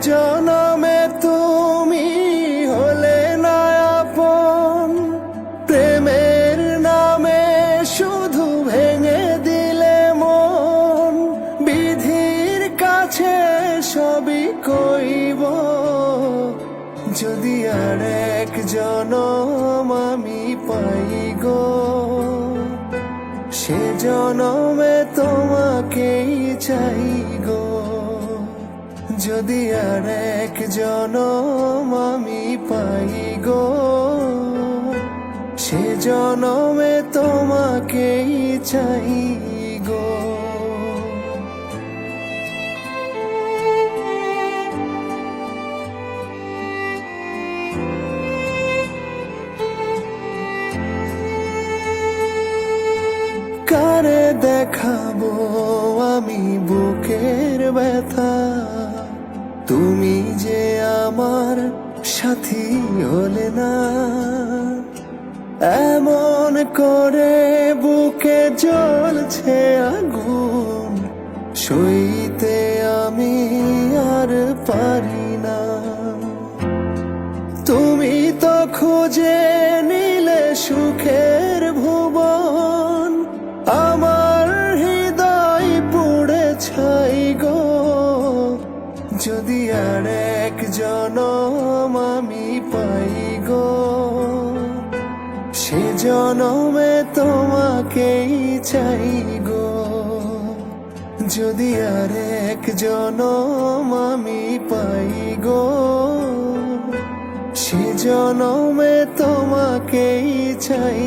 জনমে তুমি হলে না আপন, প্রেমের নামে শুধু ভেঙে দিলে মন। বিধির কাছে সবই কইব, যদি আর এক জনম আমি পাই গো, সে জনমে তোমাকেই চাই গো। যদি আর এক জনম আমি পাই গো, সে জনমে তোমাকেই চাই গো। কারে দেখাবো আমি বুকের ব্যথা, তুমি যে আমার সাথী হলে না। এমন করে বুকে জ্বলছে আগুন, সইতে আমি আর পারি না। তুমি তো খুঁজে নিলে সুখের ভুবন, আমার হৃদয় পুড়ে ছাই গো। যদি আর এক জনম আমি পাই গো, সে জনমে তোমাকেই চাই গো। যদি আর এক জনম আমি পাই গো, সে জনমে তোমাকেই চাই